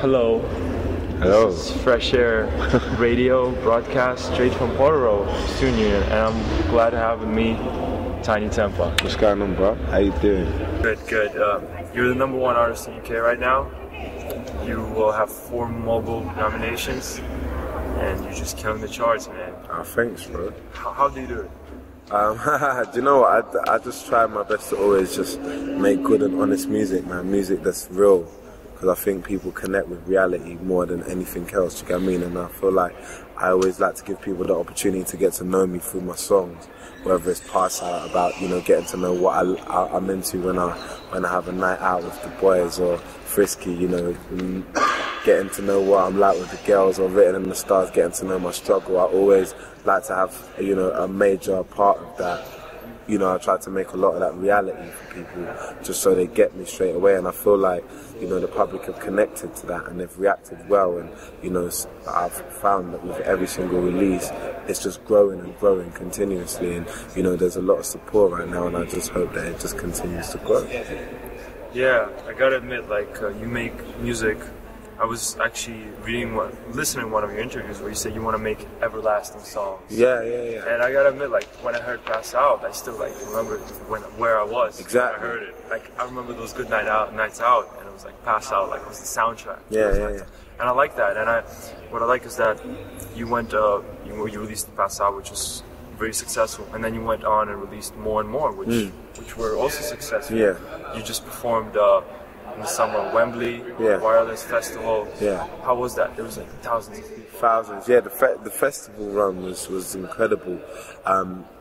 Hello. Hello. This is Fresh Air Radio broadcast straight from Portoro Student Union, and I'm glad to have with me Tinie Tempah. What's going on, bro? How you doing? Good, good. You're the #1 artist in the UK right now. You will have 4 mobile nominations, and you're just killing the charts, man. Oh, thanks, bro. How do you do it? Do you know what? I just try my best to always just make good and honest music, man. Music that's real. Because I think people connect with reality more than anything else, do you get what I mean? And I feel like I always like to give people the opportunity to get to know me through my songs, whether it's pass out about, you know, getting to know what I'm into when I have a night out with the boys, or frisky, you know, getting to know what I'm like with the girls, or written in the stars, getting to know my struggle. I always like to have, you know, a major part of that. You know, I try to make a lot of that reality for people, just so they get me straight away. And I feel like, you know, the public have connected to that and they've reacted well. And, you know, I've found that with every single release, it's just growing and growing continuously. And, you know, there's a lot of support right now, and I just hope that it just continues to grow. Yeah, I gotta admit, like, you make music. I was actually listening to one of your interviews where you said you want to make everlasting songs. Yeah. And I gotta admit, like, when I heard Pass Out, I still, like, remember where I was. Exactly. When I heard it. Like, I remember those good nights out, and it was like Pass Out, like, it was the soundtrack. Yeah. And I like that. And what I like is that you went, you released Pass Out, which was very successful, and then you went on and released more and more, which were also successful. Yeah. You just performed in the summer at Wembley, Yeah. Wireless Festival. Yeah. How was that? There was like thousands of people. Thousands, yeah. The festival run was incredible.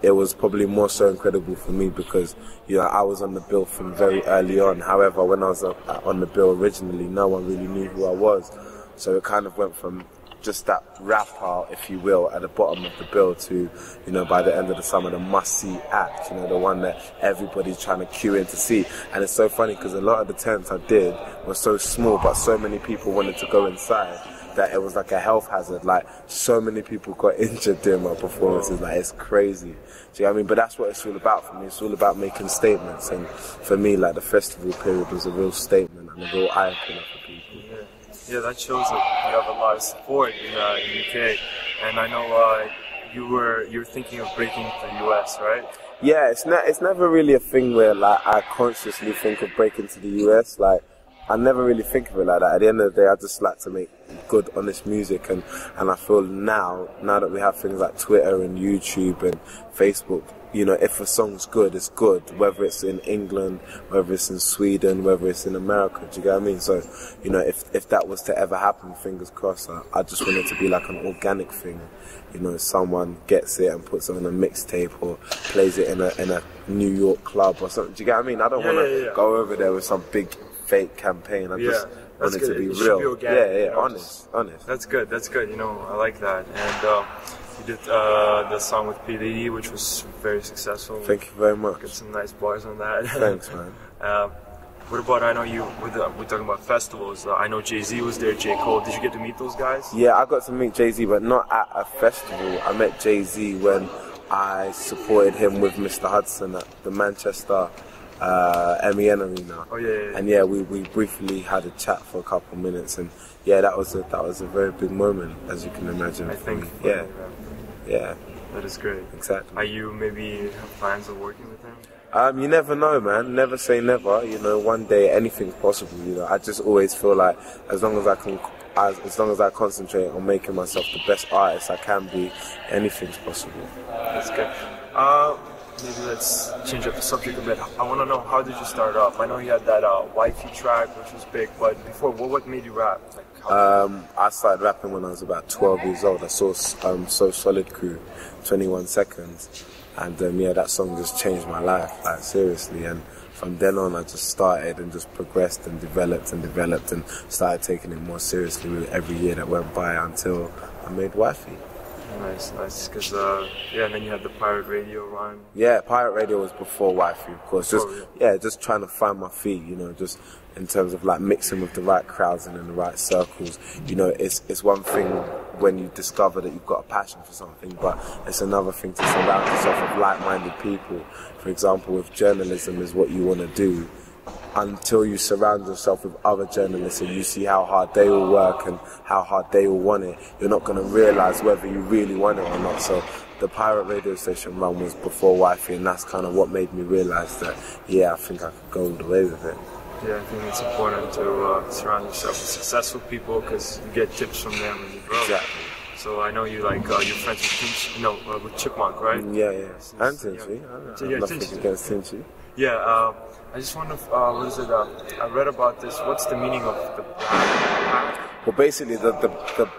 It was probably more so incredible for me because, you know, I was on the bill from very early on. However, when I was on the bill originally, no one really knew who I was. So it kind of went from just that rapper, if you will, at the bottom of the bill to, you know, by the end of the summer, the must-see act, you know, the one that everybody's trying to queue in to see. And it's so funny because a lot of the tents I did were so small, but so many people wanted to go inside that it was like a health hazard. Like, so many people got injured during my performances. Like, it's crazy. Do you know what I mean? But that's what it's all about for me. It's all about making statements. And for me, like, the festival period was a real statement and a real eye-opener for people. Yeah, that shows that you have a lot of support in the UK, and I know you're thinking of breaking to the US, right? Yeah, it's never really a thing where, like, I consciously think of breaking to the US. Like, I never really think of it like that. At the end of the day, I just like to make good, honest music, and I feel now that we have things like Twitter and YouTube and Facebook, you know, if a song's good, it's good, whether it's in England, whether it's in Sweden, whether it's in America, do you get what I mean? So, you know, if that was to ever happen, fingers crossed, I just want it to be like an organic thing. You know, someone gets it and puts it on a mixtape or plays it in a New York club or something, do you get what I mean? I don't want to go over there with some big fake campaign. I just want it to be real. Be organic, honest. That's good, you know, I like that. And you did the song with P. Diddy, which was very successful. Thank you very much. Got some nice bars on that. Thanks, man. What about, I know we're talking about festivals. I know Jay-Z was there, J. Cole. Did you get to meet those guys? Yeah, I got to meet Jay-Z, but not at a festival. I met Jay-Z when I supported him with Mr. Hudson at the Manchester MEN Arena. Oh yeah. And yeah, we briefly had a chat for a couple of minutes, and yeah, that was a very big moment, as you can imagine. I think. Yeah. That is great. Exactly. Are you maybe have plans of working with him? You never know, man. Never say never. You know, one day anything's possible. You know, I just always feel like as long as I concentrate on making myself the best artist I can be, anything's possible. That's good. Maybe let's change up the subject a bit. I want to know, how did you start off? I know you had that wifey track, which was big, but before, what made you rap? Like, I started rapping when I was about 12 years old. I saw So Solid Crew, 21 Seconds, and yeah, that song just changed my life, like, seriously. And from then on, I just started and just progressed and developed and started taking it more seriously with every year that went by until I made Wifey. Nice. Because, and then you had the Pirate Radio run. Yeah, Pirate Radio was before Wifey, of course. Just trying to find my feet, you know, just in terms of, like, mixing with the right crowds and in the right circles. You know, it's one thing when you discover that you've got a passion for something, but it's another thing to surround yourself with like-minded people. For example, if journalism is what you want to do, until you surround yourself with other journalists and you see how hard they all work and how hard they all want it, you're not going to realise whether you really want it or not. So the pirate radio station run was before Wifey, and that's kind of what made me realise that, yeah, I think I could go all the way with it. Yeah, I think it's important to surround yourself with successful people because you get tips from them when you grow. Exactly. So I know you like your friends with Chipmunk, right? Yeah. And Tinie. I have nothing against Tinie. Yeah, I just wonder, what is it? I read about this. What's the meaning of the Brrrap Pack? Well, basically, the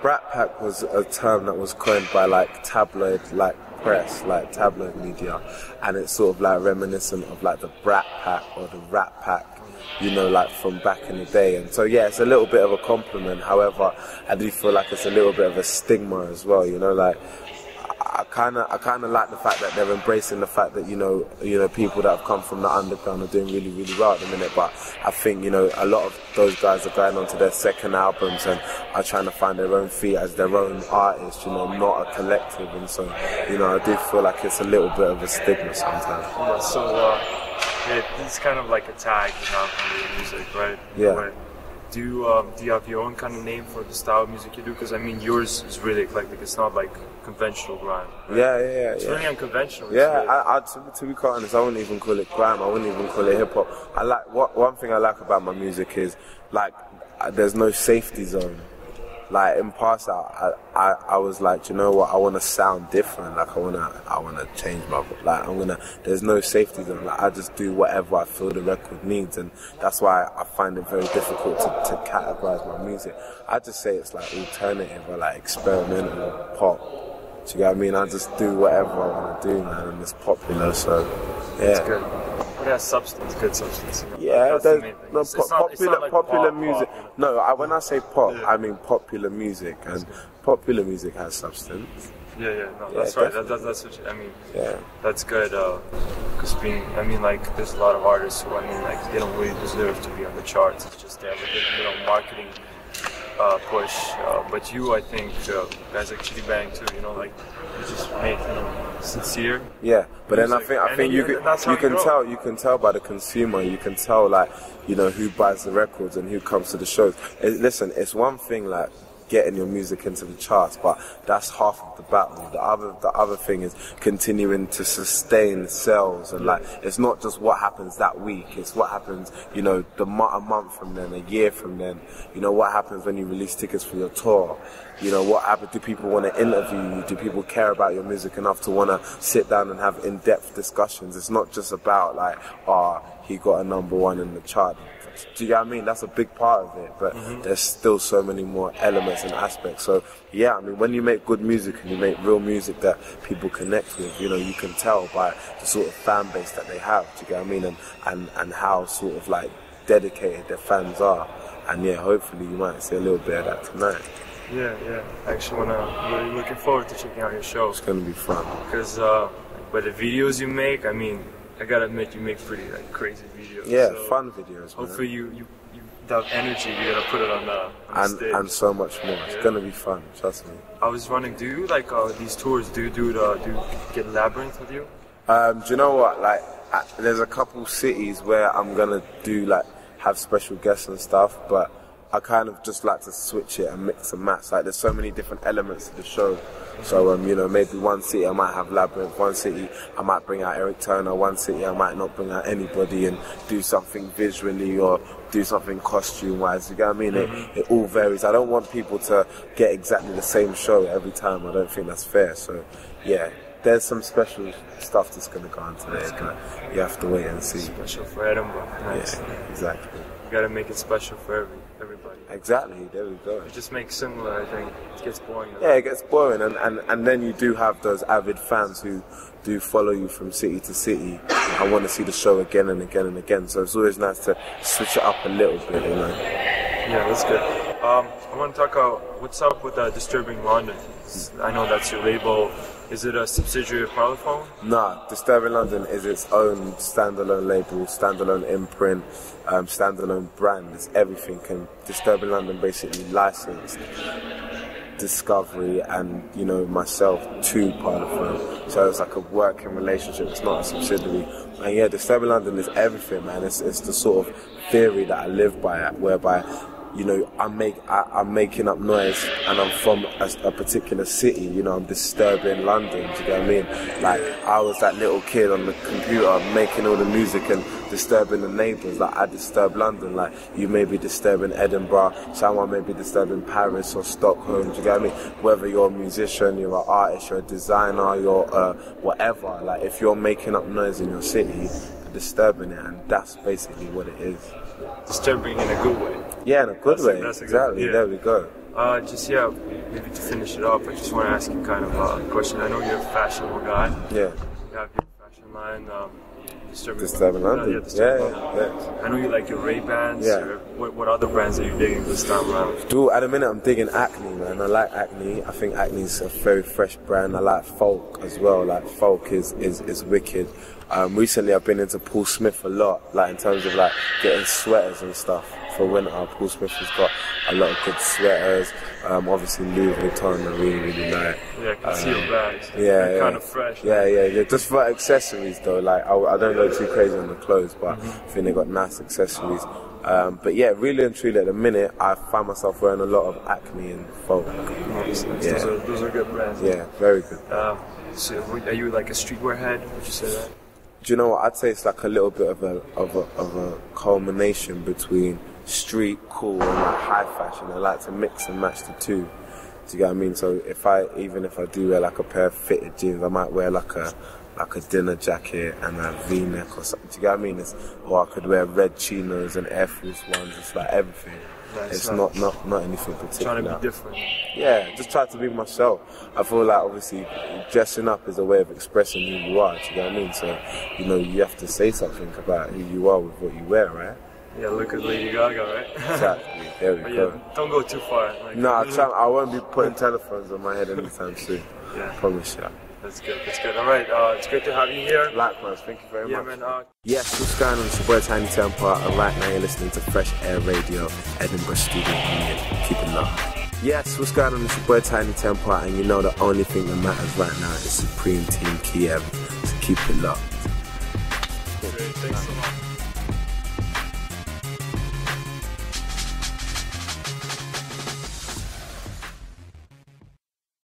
Brrrap Pack was a term that was coined by like tabloid, like press, like tabloid media, and it's sort of like reminiscent of like the Brrrap Pack or the Rat Pack, you know, like from back in the day. And so yeah, it's a little bit of a compliment. However, I do feel like it's a little bit of a stigma as well, you know, like I kind of like the fact that they're embracing the fact that you know people that have come from the underground are doing really, really well at the minute. But I think, you know, a lot of those guys are going on to their second albums and are trying to find their own feet as their own artists, you know, not a collective. And so, you know, I do feel like it's a little bit of a stigma sometimes. Yeah, so it's kind of like a tag you have on your music, right? Yeah. Right. Do you have your own kind of name for the style of music you do? Because I mean, yours is really eclectic. It's not like conventional grime. Right? Yeah. It's really unconventional. Yeah, to be quite honest, I wouldn't even call it grime. I wouldn't even call it hip hop. I like one thing I like about my music is like there's no safety zone. Like in past, I was like, you know what, I want to sound different. Like I wanna change my, like there's no safety zone. Like I just do whatever I feel the record needs, and that's why I find it very difficult to categorize my music. I just say it's like alternative or like experimental pop. Do you get what I mean? I just do whatever I want to do, man, and it's popular. So yeah, it's good. It has substance, good substance. You know? Yeah, there's popular music. Pop, you know? No, when I say pop, I mean popular music, and popular music has substance. Yeah, that's right. That's what I mean. Yeah, that's good. Because there's a lot of artists who, they don't really deserve to be on the charts. It's just they have a good, marketing push. But you, I think, guys like Chitty Bang too. You just make sincere. Yeah, but music. Then I think you can tell by the consumer. You can tell who buys the records and who comes to the shows. Listen, it's one thing like getting your music into the charts, but that's half of the battle. The other thing is continuing to sustain sales, and it's not just what happens that week, it's what happens a month from then, a year from then, what happens when you release tickets for your tour, what happens, do people want to interview you, do people care about your music enough to want to sit down and have in-depth discussions. It's not just about he got a #1 in the chart. Do you get what I mean? That's a big part of it, but there's still so many more elements and aspects. So yeah, when you make good music and you make real music that people connect with, you can tell by the sort of fan base that they have. Do you get what I mean? And how sort of dedicated their fans are. And yeah, hopefully you might see a little bit of that tonight. Yeah. I actually really looking forward to checking out your show. It's gonna be fun. Because by the videos you make, I gotta admit, you make pretty crazy videos. Yeah, so fun videos. Hopefully you that energy, you're gonna put it on the stage. And so much more. It's gonna be fun. Trust me. I was wondering, do you these tours? Do you get Labyrinth with you? Do you know what? There's a couple cities where I'm gonna do have special guests and stuff, but I kind of just like to switch it and mix and match. There's so many different elements to the show. So, maybe one city I might have Labyrinth, one city I might bring out Eric Turner, one city I might not bring out anybody and do something visually or do something costume-wise. You get what I mean? It all varies. I don't want people to get exactly the same show every time. I don't think that's fair. So, yeah, there's some special stuff that's going to go on today, but you have to wait and see. Special for Edinburgh. Nice. Yeah, exactly. You got to make it special for everybody. Exactly, there we go. It just makes similar, I think. It gets boring. Yeah, it gets boring, and then you do have those avid fans who do follow you from city to city. I want to see the show again and again and again, so it's always nice to switch it up a little bit, Yeah, that's good. I want to talk what's up with Disturbing London. I know that's your label. Is it a subsidiary of Parlophone? No, Disturbing London is its own standalone label, standalone imprint, standalone brand. It's everything. And Disturbing London basically licensed Disc-Overy and, you know, myself to Parlophone. So it's like a working relationship, it's not a subsidiary. And yeah, Disturbing London is everything, man. It's the sort of theory that I live by, whereby, you know, I'm making up noise and I'm from a particular city, you know, I'm disturbing London, do you get what I mean? Like, I was that little kid on the computer making all the music and disturbing the neighbours, like I disturb London, like you may be disturbing Edinburgh, someone may be disturbing Paris or Stockholm, do you get what I mean? Whether you're a musician, you're an artist, you're a designer, you're whatever, like if you're making up noise in your city, you're disturbing it, and that's basically what it is. Disturbing in a good way. Yeah, in a good way. That's Exactly. Good, yeah. There we go. Maybe to finish it up, I just want to ask you kind of a question. I know you're a fashionable guy. Yeah. You have your fashion line, Disturbing London. Yeah. I know you like your Ray-Bans. Yeah. What other brands are you digging this time around? Dude, at the minute I'm digging Acne, man. I like Acne. I think Acne's a very fresh brand. I like Folk as well. Like Folk is wicked. Recently I've been into Paul Smith a lot, like in terms of like getting sweaters and stuff for winter. Paul Smith has got a lot of good sweaters. Obviously Louis Vuitton I really like. Yeah, I can see your bags. Yeah, They're kind of fresh. Yeah. Just for accessories though, like I don't go too crazy on the clothes, but I think they got nice accessories. But yeah, really and truly at the minute I find myself wearing a lot of Acne and Folk. Nice. Yeah. Those are good brands. Yeah, very good. So are you like a streetwear head? Would you say that? Do you know what? I'd say it's like a little bit of a culmination between street, cool, and like high fashion. I like to mix and match the two. Do you get what I mean? So even if I do wear like a pair of fitted jeans, I might wear like a dinner jacket and a V-neck or something. Do you get what I mean? Or I could wear red chinos and Air Force Ones. It's like everything. It's not anything particular. Trying to be different. Yeah, just try to be myself. I feel like obviously dressing up is a way of expressing who you are, do you know what I mean? So, you know, you have to say something about who you are with what you wear, right? Yeah, look at Lady Gaga, right? Exactly, there we go. Yeah, don't go too far. Like, no, I won't be putting telephones on my head anytime soon. Yeah. I promise you. That's good. All right, it's great to have you here. Likewise, thank you very much. Yeah, man. Yes, what's going on? It's your boy Tinie Tempah, and right now you're listening to Fresh Air Radio, Edinburgh Student Radio. Keep it locked. Yes, what's going on? It's your boy Tinie Tempah, and you know the only thing that matters right now is Supreme Team Kiev. So keep it locked. Great, thanks so much.